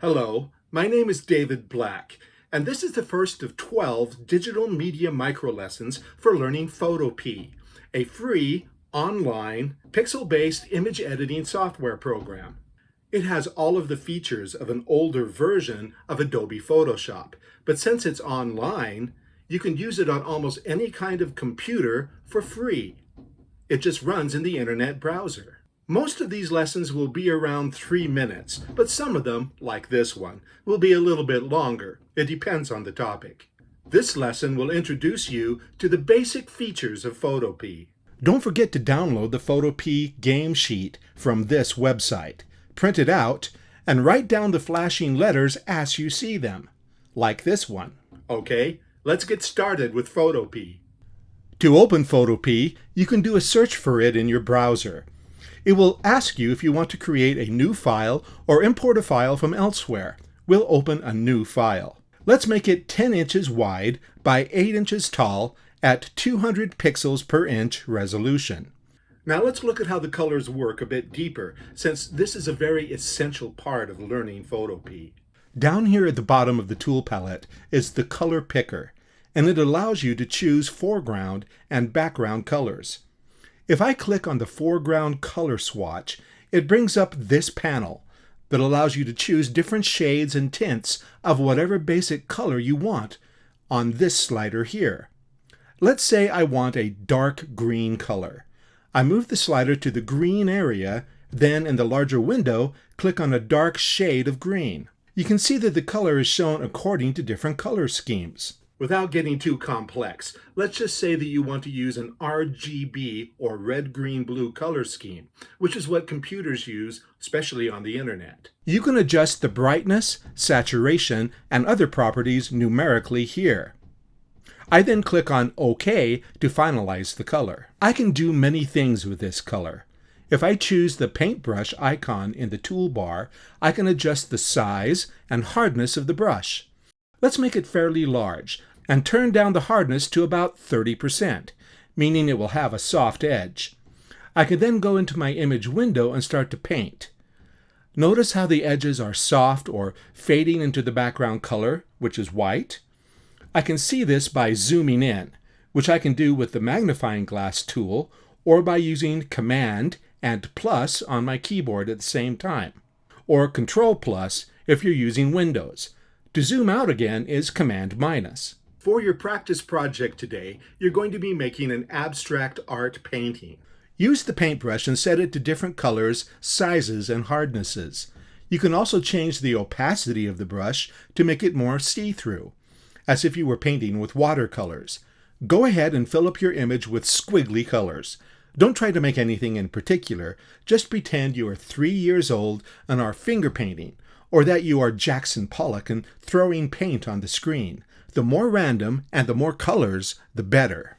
Hello, my name is David Black, and this is the first of 12 digital media micro-lessons for learning Photopea, a free, online, pixel-based image editing software program. It has all of the features of an older version of Adobe Photoshop, but since it's online, you can use it on almost any kind of computer for free. It just runs in the internet browser. Most of these lessons will be around 3 minutes, but some of them, like this one, will be a little bit longer. It depends on the topic. This lesson will introduce you to the basic features of Photopea. Don't forget to download the Photopea game sheet from this website. Print it out and write down the flashing letters as you see them, like this one. Okay, let's get started with Photopea. To open Photopea, you can do a search for it in your browser. It will ask you if you want to create a new file or import a file from elsewhere. We'll open a new file. Let's make it 10 inches wide by 8 inches tall at 200 pixels per inch resolution. Now let's look at how the colors work a bit deeper, since this is a very essential part of learning Photopea. Down here at the bottom of the tool palette is the color picker, and it allows you to choose foreground and background colors. If I click on the foreground color swatch, it brings up this panel that allows you to choose different shades and tints of whatever basic color you want on this slider here. Let's say I want a dark green color. I move the slider to the green area, then in the larger window, click on a dark shade of green. You can see that the color is shown according to different color schemes. Without getting too complex, let's just say that you want to use an RGB or red, green, blue color scheme, which is what computers use, especially on the internet. You can adjust the brightness, saturation, and other properties numerically here. I then click on OK to finalize the color. I can do many things with this color. If I choose the paintbrush icon in the toolbar, I can adjust the size and hardness of the brush. Let's make it fairly large and turn down the hardness to about 30%, meaning it will have a soft edge. I can then go into my image window and start to paint. Notice how the edges are soft or fading into the background color, which is white. I can see this by zooming in, which I can do with the magnifying glass tool or by using Command and plus on my keyboard at the same time, or Control plus if you're using Windows. To zoom out again is Command minus. For your practice project today, you're going to be making an abstract art painting. Use the paintbrush and set it to different colors, sizes, and hardnesses. You can also change the opacity of the brush to make it more see-through, as if you were painting with watercolors. Go ahead and fill up your image with squiggly colors. Don't try to make anything in particular. Just pretend you are 3 years old and are finger painting, or that you are Jackson Pollock and throwing paint on the screen. The more random and the more colors, the better.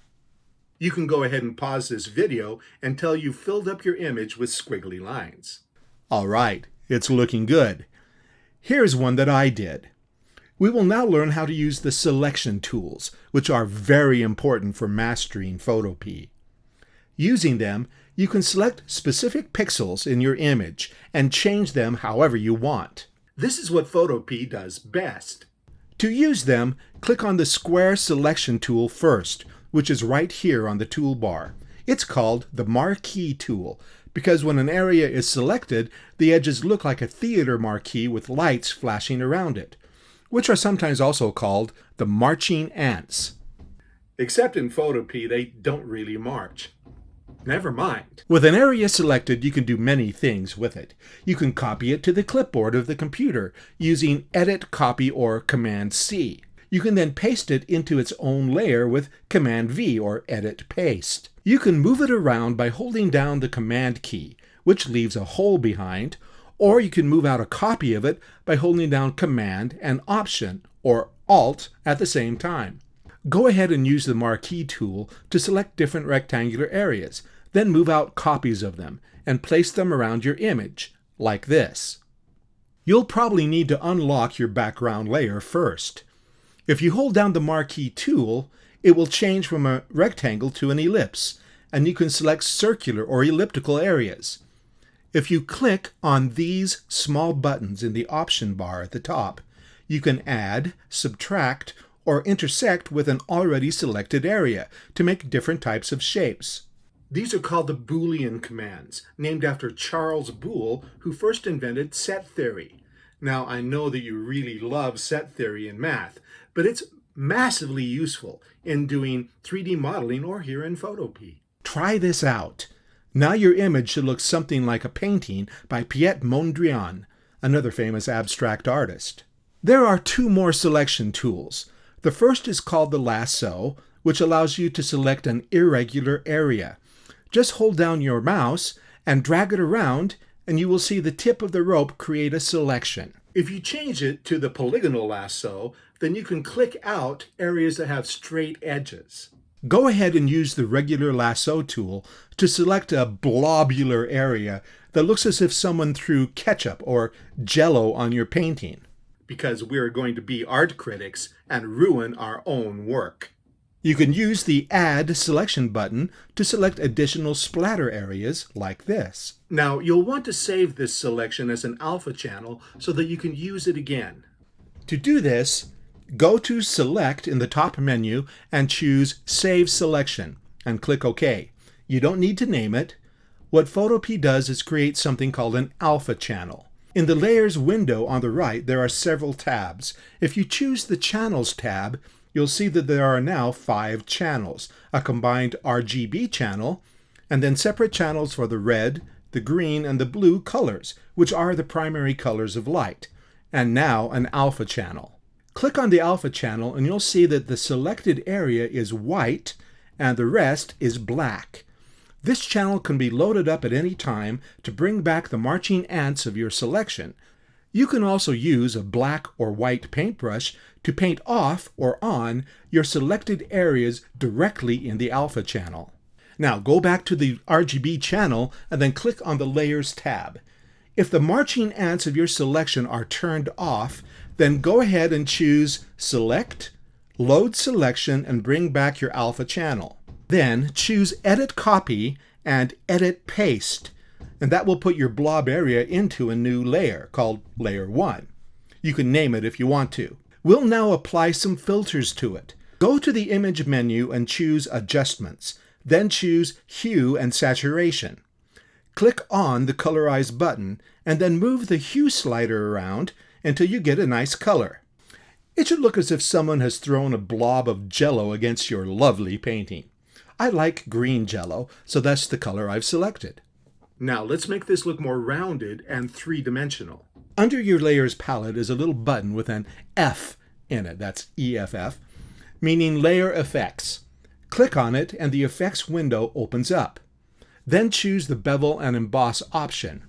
You can go ahead and pause this video until you've filled up your image with squiggly lines. All right, it's looking good. Here's one that I did. We will now learn how to use the selection tools, which are very important for mastering Photopea. Using them, you can select specific pixels in your image and change them however you want. This is what Photopea does best. To use them, click on the square selection tool first, which is right here on the toolbar. It's called the marquee tool because when an area is selected, the edges look like a theater marquee with lights flashing around it, which are sometimes also called the marching ants. Except in Photopea, they don't really march. Never mind. With an area selected, you can do many things with it. You can copy it to the clipboard of the computer using Edit, Copy, or Command-C. You can then paste it into its own layer with Command-V or Edit, Paste. You can move it around by holding down the Command key, which leaves a hole behind, or you can move out a copy of it by holding down Command and Option, or Alt, at the same time. Go ahead and use the marquee tool to select different rectangular areas, then move out copies of them and place them around your image, like this. You'll probably need to unlock your background layer first. If you hold down the marquee tool, it will change from a rectangle to an ellipse, and you can select circular or elliptical areas. If you click on these small buttons in the option bar at the top, you can add, subtract, or intersect with an already selected area to make different types of shapes. These are called the Boolean commands, named after Charles Boole, who first invented set theory. Now, I know that you really love set theory in math, but it's massively useful in doing 3D modeling or here in Photopea. Try this out. Now your image should look something like a painting by Piet Mondrian, another famous abstract artist. There are two more selection tools. The first is called the lasso, which allows you to select an irregular area. Just hold down your mouse and drag it around, and you will see the tip of the rope create a selection. If you change it to the polygonal lasso, then you can click out areas that have straight edges. Go ahead and use the regular lasso tool to select a blobular area that looks as if someone threw ketchup or Jell-O on your painting. Because we're going to be art critics and ruin our own work. You can use the Add Selection button to select additional splatter areas like this. Now, you'll want to save this selection as an alpha channel so that you can use it again. To do this, go to Select in the top menu and choose Save Selection and click OK. You don't need to name it. What Photopea does is create something called an alpha channel. In the Layers window on the right, there are several tabs. If you choose the Channels tab, you'll see that there are now 5 channels, a combined RGB channel, and then separate channels for the red, the green, and the blue colors, which are the primary colors of light, and now an alpha channel. Click on the alpha channel and you'll see that the selected area is white and the rest is black. This channel can be loaded up at any time to bring back the marching ants of your selection. You can also use a black or white paintbrush to paint off or on your selected areas directly in the alpha channel. Now go back to the RGB channel and then click on the Layers tab. If the marching ants of your selection are turned off, then go ahead and choose Select, Load Selection, and bring back your alpha channel. Then choose Edit Copy and Edit Paste, and that will put your blob area into a new layer called Layer 1. You can name it if you want to. We'll now apply some filters to it. Go to the Image menu and choose Adjustments, then choose Hue and Saturation. Click on the Colorize button, and then move the Hue slider around until you get a nice color. It should look as if someone has thrown a blob of Jell-O against your lovely painting. I like green Jell-O, so that's the color I've selected. Now let's make this look more rounded and three-dimensional. Under your Layers palette is a little button with an F in it, that's EFF, meaning Layer Effects. Click on it and the Effects window opens up. Then choose the Bevel and Emboss option.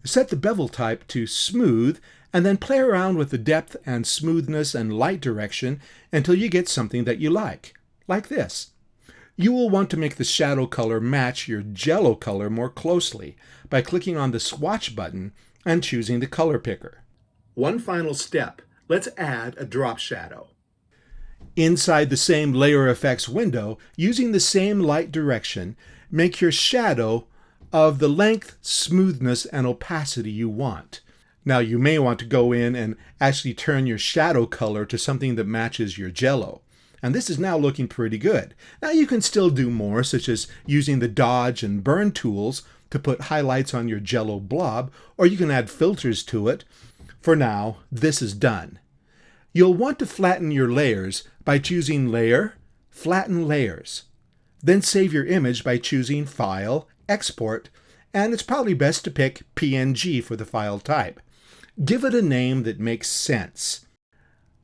Set the bevel type to Smooth and then play around with the depth and smoothness and light direction until you get something that you like this. You will want to make the shadow color match your Jell-O color more closely by clicking on the Swatch button and choosing the color picker. One final step, let's add a drop shadow. Inside the same Layer Effects window, using the same light direction, make your shadow of the length, smoothness, and opacity you want. Now you may want to go in and actually turn your shadow color to something that matches your Jell-O. And this is now looking pretty good. Now you can still do more, such as using the dodge and burn tools to put highlights on your Jell-O blob, or you can add filters to it. For now, this is done. You'll want to flatten your layers by choosing Layer, Flatten Layers. Then save your image by choosing File, Export, and it's probably best to pick PNG for the file type. Give it a name that makes sense.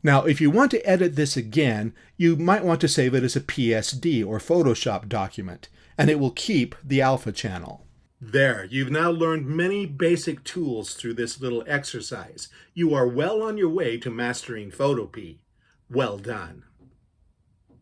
Now, if you want to edit this again, you might want to save it as a PSD or Photoshop document, and it will keep the alpha channel. There, you've now learned many basic tools through this little exercise. You are well on your way to mastering Photopea. Well done.